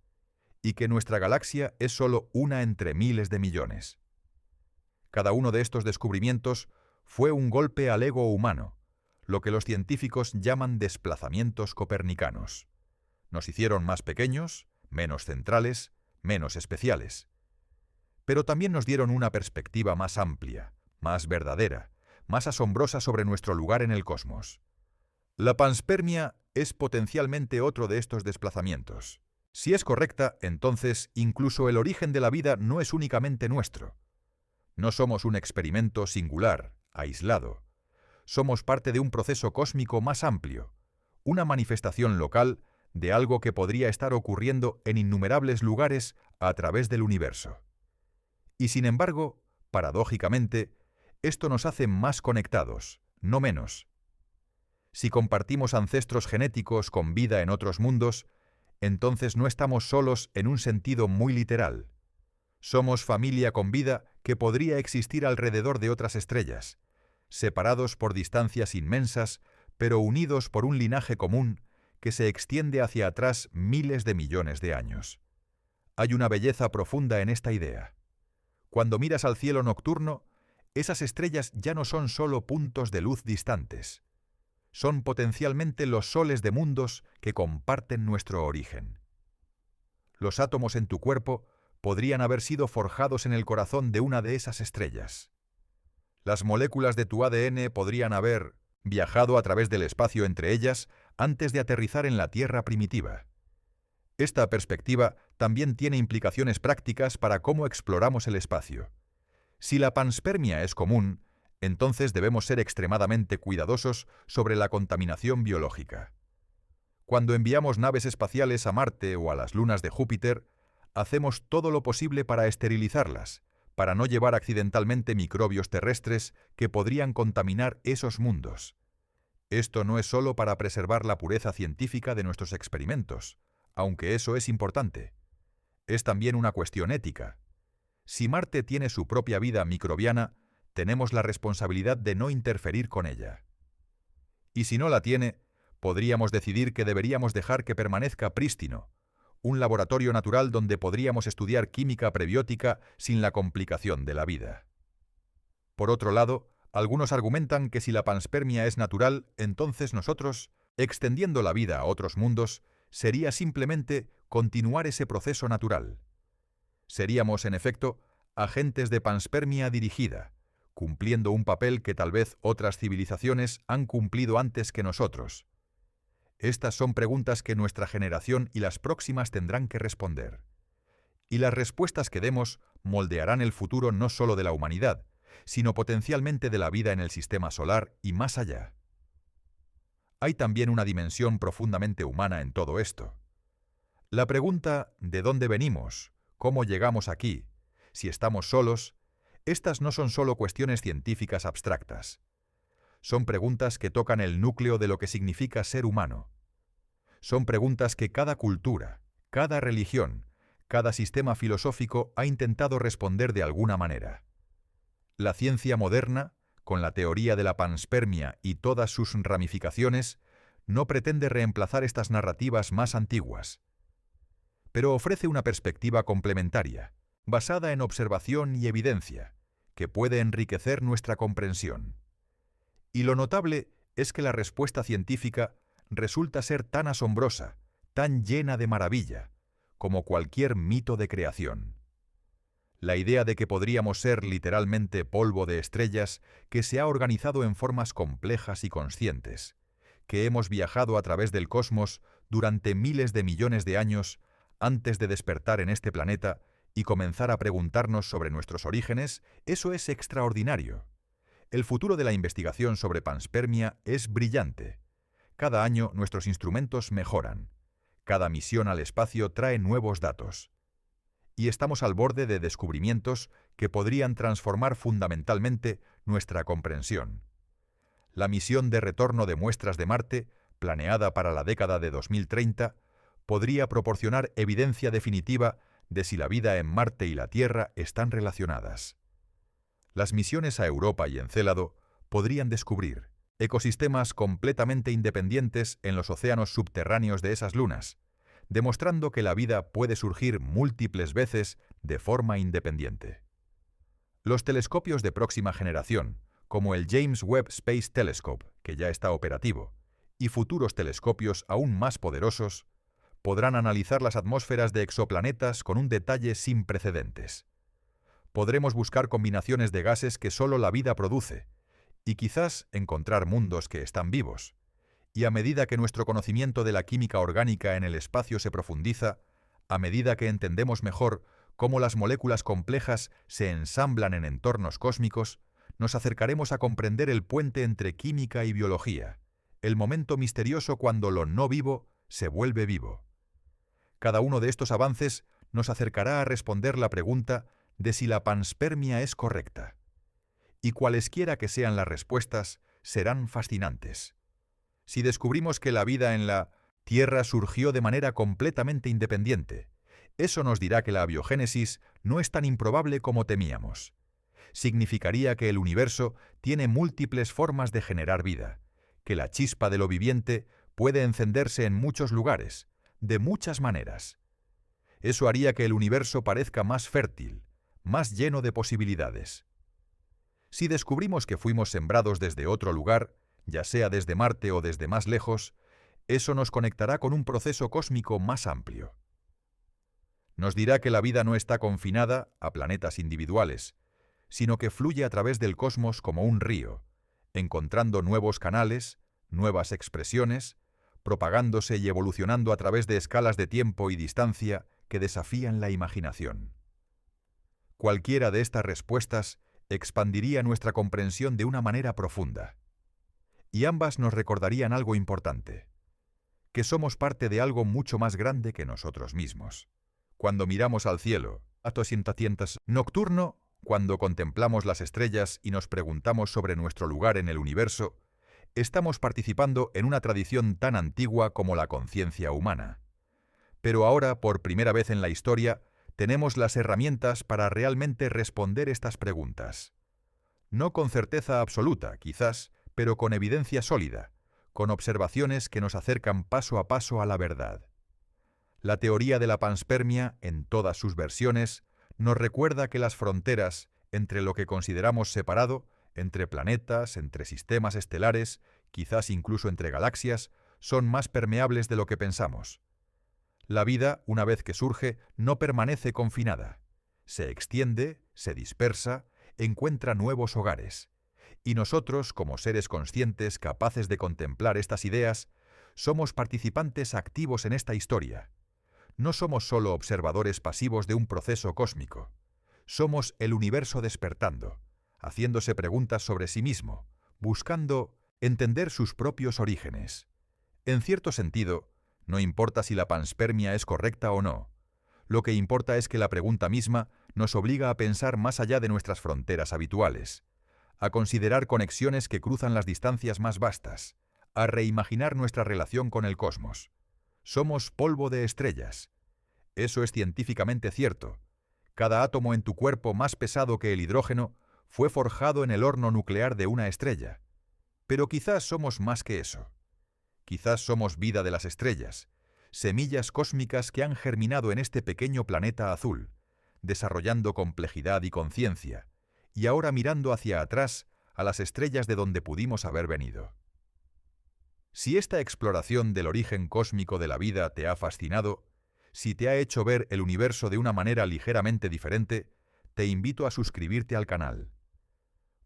Y que nuestra galaxia es solo una entre miles de millones. Cada uno de estos descubrimientos fue un golpe al ego humano, lo que los científicos llaman desplazamientos copernicanos. Nos hicieron más pequeños, menos centrales, menos especiales. Pero también nos dieron una perspectiva más amplia, más verdadera, más asombrosa sobre nuestro lugar en el cosmos. La panspermia es potencialmente otro de estos desplazamientos. Si es correcta, entonces incluso el origen de la vida no es únicamente nuestro. No somos un experimento singular, aislado. Somos parte de un proceso cósmico más amplio, una manifestación local de algo que podría estar ocurriendo en innumerables lugares a través del universo. Y sin embargo, paradójicamente, esto nos hace más conectados, no menos. Si compartimos ancestros genéticos con vida en otros mundos, entonces no estamos solos en un sentido muy literal. Somos familia con vida que podría existir alrededor de otras estrellas, separados por distancias inmensas, pero unidos por un linaje común que se extiende hacia atrás miles de millones de años. Hay una belleza profunda en esta idea. Cuando miras al cielo nocturno, esas estrellas ya no son solo puntos de luz distantes. Son potencialmente los soles de mundos que comparten nuestro origen. Los átomos en tu cuerpo podrían haber sido forjados en el corazón de una de esas estrellas. Las moléculas de tu ADN podrían haber viajado a través del espacio entre ellas antes de aterrizar en la Tierra primitiva. Esta perspectiva también tiene implicaciones prácticas para cómo exploramos el espacio. Si la panspermia es común, entonces debemos ser extremadamente cuidadosos sobre la contaminación biológica. Cuando enviamos naves espaciales a Marte o a las lunas de Júpiter, hacemos todo lo posible para esterilizarlas, para no llevar accidentalmente microbios terrestres que podrían contaminar esos mundos. Esto no es solo para preservar la pureza científica de nuestros experimentos, aunque eso es importante. Es también una cuestión ética. Si Marte tiene su propia vida microbiana, tenemos la responsabilidad de no interferir con ella. Y si no la tiene, podríamos decidir que deberíamos dejar que permanezca prístino, un laboratorio natural donde podríamos estudiar química prebiótica sin la complicación de la vida. Por otro lado, algunos argumentan que si la panspermia es natural, entonces nosotros, extendiendo la vida a otros mundos, sería simplemente continuar ese proceso natural. Seríamos, en efecto, agentes de panspermia dirigida, cumpliendo un papel que tal vez otras civilizaciones han cumplido antes que nosotros. Estas son preguntas que nuestra generación y las próximas tendrán que responder. Y las respuestas que demos moldearán el futuro no solo de la humanidad, sino potencialmente de la vida en el sistema solar y más allá. Hay también una dimensión profundamente humana en todo esto. La pregunta ¿de dónde venimos? ¿Cómo llegamos aquí? Si estamos solos, estas no son solo cuestiones científicas abstractas. Son preguntas que tocan el núcleo de lo que significa ser humano. Son preguntas que cada cultura, cada religión, cada sistema filosófico ha intentado responder de alguna manera. La ciencia moderna, con la teoría de la panspermia y todas sus ramificaciones, no pretende reemplazar estas narrativas más antiguas, pero ofrece una perspectiva complementaria, basada en observación y evidencia, que puede enriquecer nuestra comprensión. Y lo notable es que la respuesta científica resulta ser tan asombrosa, tan llena de maravilla, como cualquier mito de creación. La idea de que podríamos ser literalmente polvo de estrellas que se ha organizado en formas complejas y conscientes, que hemos viajado a través del cosmos durante miles de millones de años antes de despertar en este planeta y comenzar a preguntarnos sobre nuestros orígenes, eso es extraordinario. El futuro de la investigación sobre panspermia es brillante. Cada año nuestros instrumentos mejoran. Cada misión al espacio trae nuevos datos. Y estamos al borde de descubrimientos que podrían transformar fundamentalmente nuestra comprensión. La misión de retorno de muestras de Marte, planeada para la década de 2030, podría proporcionar evidencia definitiva de si la vida en Marte y la Tierra están relacionadas. Las misiones a Europa y Encélado podrían descubrir ecosistemas completamente independientes en los océanos subterráneos de esas lunas, demostrando que la vida puede surgir múltiples veces de forma independiente. Los telescopios de próxima generación, como el James Webb Space Telescope, que ya está operativo, y futuros telescopios aún más poderosos, podrán analizar las atmósferas de exoplanetas con un detalle sin precedentes. Podremos buscar combinaciones de gases que solo la vida produce, y quizás encontrar mundos que están vivos. Y a medida que nuestro conocimiento de la química orgánica en el espacio se profundiza, a medida que entendemos mejor cómo las moléculas complejas se ensamblan en entornos cósmicos, nos acercaremos a comprender el puente entre química y biología, el momento misterioso cuando lo no vivo se vuelve vivo. Cada uno de estos avances nos acercará a responder la pregunta de si la panspermia es correcta. Y cualesquiera que sean las respuestas, serán fascinantes. Si descubrimos que la vida en la Tierra surgió de manera completamente independiente, eso nos dirá que la abiogénesis no es tan improbable como temíamos. Significaría que el universo tiene múltiples formas de generar vida, que la chispa de lo viviente puede encenderse en muchos lugares, de muchas maneras. Eso haría que el universo parezca más fértil, más lleno de posibilidades. Si descubrimos que fuimos sembrados desde otro lugar, ya sea desde Marte o desde más lejos, eso nos conectará con un proceso cósmico más amplio. Nos dirá que la vida no está confinada a planetas individuales, sino que fluye a través del cosmos como un río, encontrando nuevos canales, nuevas expresiones, propagándose y evolucionando a través de escalas de tiempo y distancia que desafían la imaginación. Cualquiera de estas respuestas expandiría nuestra comprensión de una manera profunda. Y ambas nos recordarían algo importante, que somos parte de algo mucho más grande que nosotros mismos. Cuando miramos al cielo, nocturno, cuando contemplamos las estrellas y nos preguntamos sobre nuestro lugar en el universo, estamos participando en una tradición tan antigua como la conciencia humana. Pero ahora, por primera vez en la historia, tenemos las herramientas para realmente responder estas preguntas. No con certeza absoluta, quizás, pero con evidencia sólida, con observaciones que nos acercan paso a paso a la verdad. La teoría de la panspermia, en todas sus versiones, nos recuerda que las fronteras entre lo que consideramos separado, entre planetas, entre sistemas estelares, quizás incluso entre galaxias, son más permeables de lo que pensamos. La vida, una vez que surge, no permanece confinada. Se extiende, se dispersa, encuentra nuevos hogares. Y nosotros, como seres conscientes capaces de contemplar estas ideas, somos participantes activos en esta historia. No somos solo observadores pasivos de un proceso cósmico. Somos el universo despertando, haciéndose preguntas sobre sí mismo, buscando entender sus propios orígenes. En cierto sentido, no importa si la panspermia es correcta o no. Lo que importa es que la pregunta misma nos obliga a pensar más allá de nuestras fronteras habituales, a considerar conexiones que cruzan las distancias más vastas, a reimaginar nuestra relación con el cosmos. Somos polvo de estrellas. Eso es científicamente cierto. Cada átomo en tu cuerpo, más pesado que el hidrógeno, fue forjado en el horno nuclear de una estrella. Pero quizás somos más que eso. Quizás somos vida de las estrellas, semillas cósmicas que han germinado en este pequeño planeta azul, desarrollando complejidad y conciencia, y ahora mirando hacia atrás a las estrellas de donde pudimos haber venido. Si esta exploración del origen cósmico de la vida te ha fascinado, si te ha hecho ver el universo de una manera ligeramente diferente, te invito a suscribirte al canal.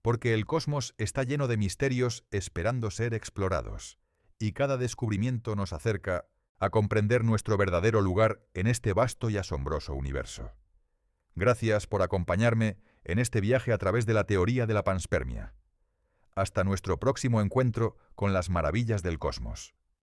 Porque el cosmos está lleno de misterios esperando ser explorados, y cada descubrimiento nos acerca a comprender nuestro verdadero lugar en este vasto y asombroso universo. Gracias por acompañarme en este viaje a través de la teoría de la panspermia. Hasta nuestro próximo encuentro con las maravillas del cosmos.